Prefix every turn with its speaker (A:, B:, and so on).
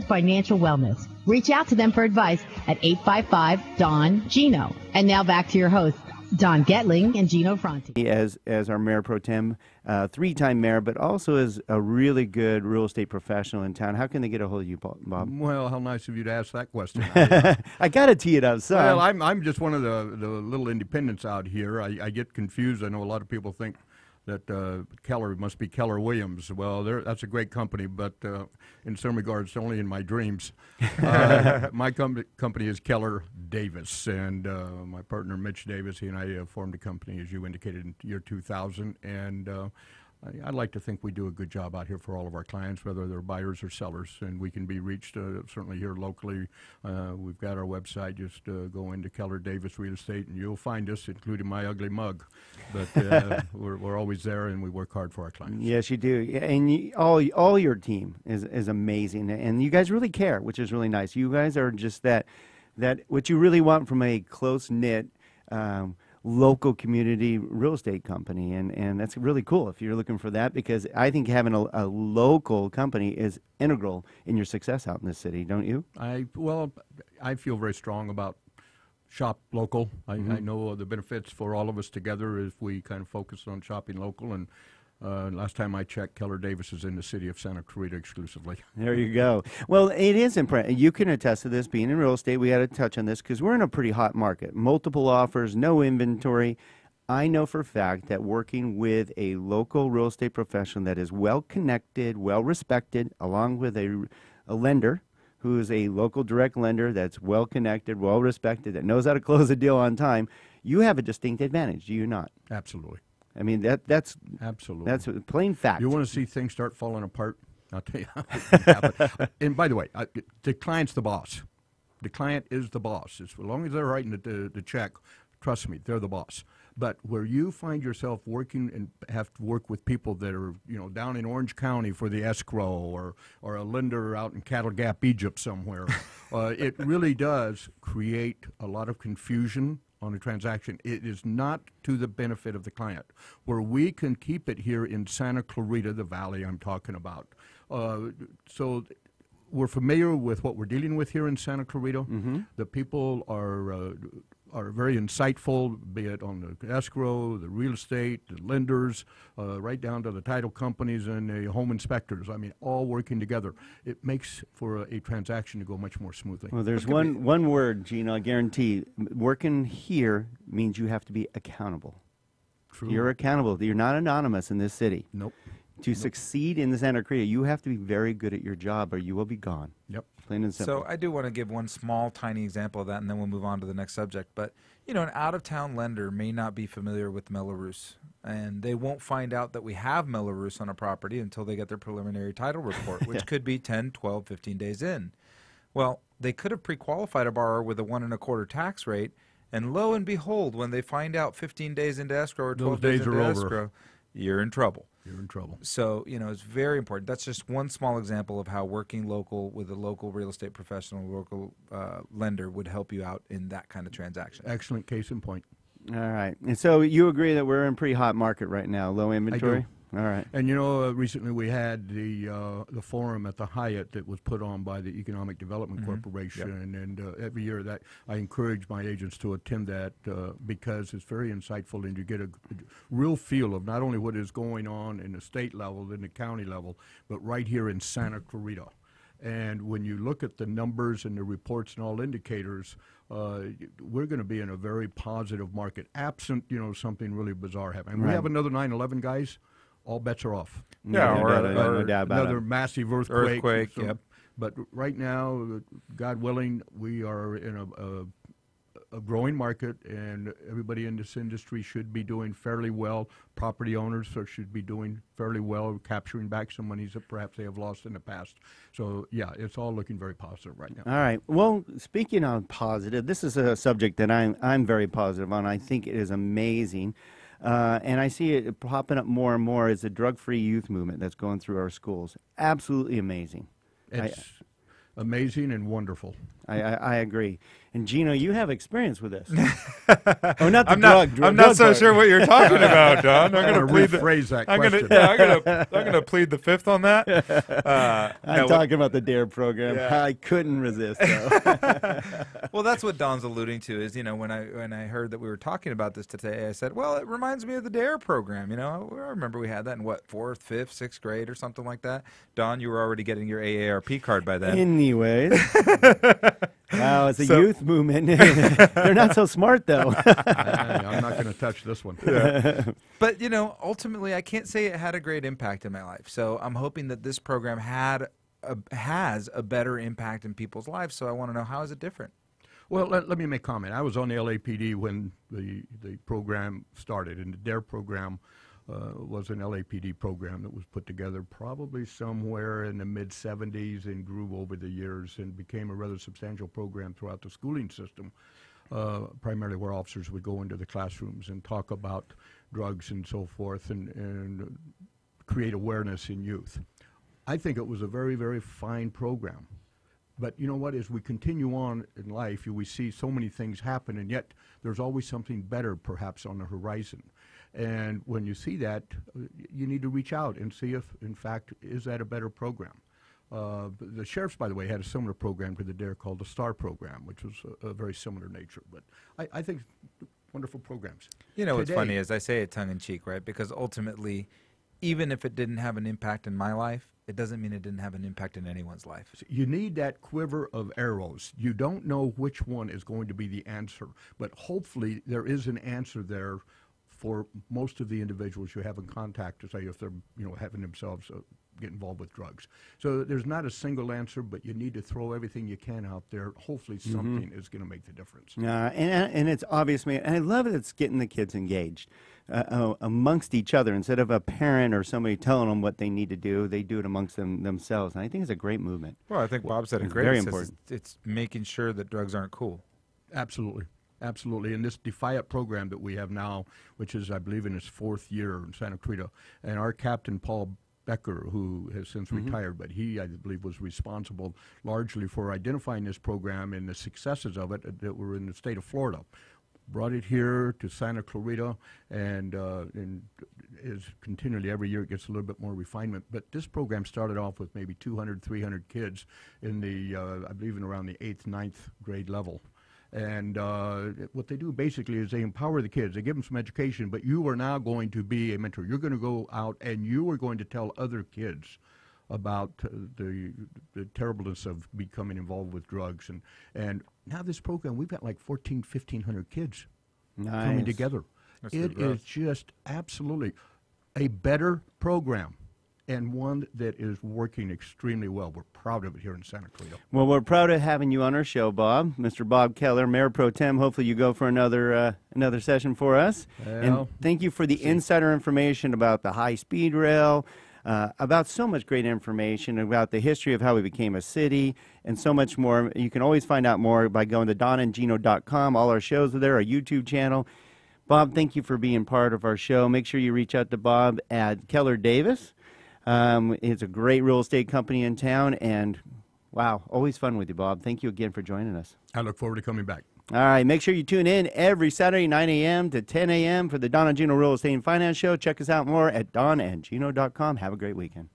A: Financial wellness. Reach out to them for advice at 855-DON-GINO. And now back to your hosts, Don Getling and Gino Franti.
B: As our Mayor Pro Tem, three-time mayor, but also as a really good real estate professional in town. How can they get a hold of you, Bob?
C: Well, how nice of you to ask that question.
B: I got to tee it up, son.
C: Well, I'm just one of the little independents out here. I get confused. I know a lot of people think that Kellar must be Keller Williams. Well, that's a great company, but in some regards, only in my dreams. My company is Kellar Davis, and my partner Mitch Davis, he and I formed a company, as you indicated, in the year 2000, and I'd like to think we do a good job out here for all of our clients, whether they're buyers or sellers, and we can be reached certainly here locally. We've got our website. Just go into Keller Davis Real Estate, and you'll find us, including my ugly mug. But we're always there, and we work hard for our clients.
B: Yes, you do. And all your team is amazing, and you guys really care, which is really nice. You guys are just that what you really want from a close-knit local community real estate company, and that's really cool if you're looking for that, because I think having a local company is integral in your success out in this city, don't you?
C: Well, I feel very strong about shop local. I know the benefits for all of us together if we kind of focus on shopping local, and last time I checked, Keller Davis is in the city of Santa Clarita exclusively.
B: There you go. Well, it is impressive. You can attest to this. Being in real estate, we got to touch on this because we're in a pretty hot market. Multiple offers, no inventory. I know for a fact that working with a local real estate professional that is well-connected, well-respected, along with a lender who is a local direct lender that's well-connected, well-respected, that knows how to close a deal on time, you have a distinct advantage, do you not?
C: Absolutely.
B: I mean, that's
C: absolutely,
B: that's a plain fact.
C: You want to see things start falling apart? I'll tell you how it can happen. And by the way, the client's the boss. The client is the boss. As long as they're writing the check, trust me, they're the boss. But where you find yourself working and have to work with people that are, down in Orange County for the escrow, or a lender out in Cattle Gap, Egypt somewhere, it really does create a lot of confusion on a transaction. It is not to the benefit of the client. Where we can keep it here in Santa Clarita, the valley I'm talking about. So we're familiar with what we're dealing with here in Santa Clarita. The people are very insightful, be it on the escrow, the real estate, the lenders, right down to the title companies and the home inspectors. I mean, all working together. It makes for a transaction to go much more smoothly.
B: Well, there's one word, Gino, I guarantee. Working here means you have to be accountable.
C: True.
B: You're accountable. You're not anonymous in this city.
C: Nope.
B: To succeed in the Santa Clarita, you have to be very good at your job or you will be gone.
C: Yep.
B: Plain and simple.
D: So I do want to give one small, tiny example of that, and then we'll move on to the next subject. But, an out-of-town lender may not be familiar with Mello-Roos, and they won't find out that we have Mello-Roos on a property until they get their preliminary title report, which could be 10, 12, 15 days in. Well, they could have pre-qualified a borrower with a 1 1/4 tax rate, and lo and behold, when they find out 15 days into escrow or 12 days into escrow, you're in trouble.
C: You're in trouble.
D: So, it's very important. That's just one small example of how working local with a local real estate professional, local lender would help you out in that kind of transaction.
C: Excellent case in point.
B: All right. And so you agree that we're in a pretty hot market right now, low inventory?
C: I do.
B: All right.
C: And recently we had the forum at the Hyatt that was put on by the Economic Development Corporation, and every year that I encourage my agents to attend that because it's very insightful, and you get a real feel of not only what is going on in the state level, in the county level, but right here in Santa Clarita. And when you look at the numbers and the reports and all indicators, we're going to be in a very positive market, absent something really bizarre happening. Right. We have another 9/11, guys. All bets are off.
B: Yeah, no doubt about
C: another massive earthquake. So,
D: yep.
C: But right now, God willing, we are in a growing market, and everybody in this industry should be doing fairly well. Property owners should be doing fairly well, capturing back some monies that perhaps they have lost in the past. So, yeah, it's all looking very positive right now.
B: All right. Well, speaking of positive, this is a subject that I'm very positive on. I think it is amazing. And I see it popping up more and more as a drug-free youth movement that's going through our schools. Absolutely amazing.
C: It's amazing and wonderful.
B: I agree. And Gino, you have experience with this. Oh, not the
D: I'm
B: drug.
D: I'm not so sure what you're talking about, Don. I'm going to plead
C: rephrase that
D: I'm
C: question.
D: I'm going to plead the fifth on that.
B: I'm talking about the DARE program.
D: Yeah.
B: I couldn't resist, though.
D: Well, that's what Don's alluding to. Is when I heard that we were talking about this today, I said, well, it reminds me of the DARE program. I remember we had that in what, 4th, 5th, 6th grade or something like that. Don, you were already getting your AARP card by then.
B: Anyways. Wow, it's a youth movement. They're not so smart, though.
C: I'm not going to touch this one.
D: Yeah. But, ultimately, I can't say it had a great impact in my life. So I'm hoping that this program has a better impact in people's lives. So I want to know, how is it different?
C: Well, let me make a comment. I was on the LAPD when the program started, and the DARE program was an LAPD program that was put together probably somewhere in the mid-'70s and grew over the years and became a rather substantial program throughout the schooling system, primarily where officers would go into the classrooms and talk about drugs and so forth and create awareness in youth. I think it was a very, very fine program. But you know what, as we continue on in life, we see so many things happen, and yet there's always something better perhaps on the horizon. And when you see that, you need to reach out and see if, in fact, is that a better program. The sheriffs, by the way, had a similar program to the DARE called the STAR program, which was a very similar nature. But I think wonderful programs.
D: What's funny is I say it tongue-in-cheek, right? Because ultimately, even if it didn't have an impact in my life, it doesn't mean it didn't have an impact in anyone's life.
C: You need that quiver of arrows. You don't know which one is going to be the answer, but hopefully there is an answer there for most of the individuals you have in contact, to say if they're having themselves get involved with drugs. So there's not a single answer, but you need to throw everything you can out there. Hopefully something is going to make the difference.
B: And it's obvious, man. And I love it. It's getting the kids engaged amongst each other. Instead of a parent or somebody telling them what they need to do, they do it amongst themselves. And I think it's a great movement.
D: Well, I think Bob said it great.
B: Very important.
D: It's making sure that drugs aren't cool.
C: Absolutely. Absolutely. And this Defiant program that we have now, which is, I believe, in its 4th year in Santa Clarita, and our captain, Paul Becker, who has since retired, but he, I believe, was responsible largely for identifying this program and the successes of it that were in the state of Florida. Brought it here to Santa Clarita, and is continually every year it gets a little bit more refinement. But this program started off with maybe 200, 300 kids in the, I believe, in around the 8th, 9th grade level. And what they do basically is they empower the kids. They give them some education, but you are now going to be a mentor. You're going to go out and you are going to tell other kids about the terribleness of becoming involved with drugs. And now this program, we've got like 1,500 kids coming together. It is just absolutely a better program, and one that is working extremely well. We're proud of it here in Santa Clarita.
B: Well, we're proud of having you on our show, Bob. Mr. Bob Kellar, Mayor Pro Tem. Hopefully you go for another session for us.
C: Well,
B: and thank you for the insider information about the high-speed rail, about so much great information about the history of how we became a city, and so much more. You can always find out more by going to donandgino.com. All our shows are there, our YouTube channel. Bob, thank you for being part of our show. Make sure you reach out to Bob at Kellar Davis. It's a great real estate company in town, and wow, always fun with you, Bob. Thank you again for joining us.
C: I look forward to coming back.
B: All right, make sure you tune in every Saturday, 9 a.m. to 10 a.m. for the Don and Gino Real Estate and Finance Show. Check us out more at donandgino.com. Have a great weekend.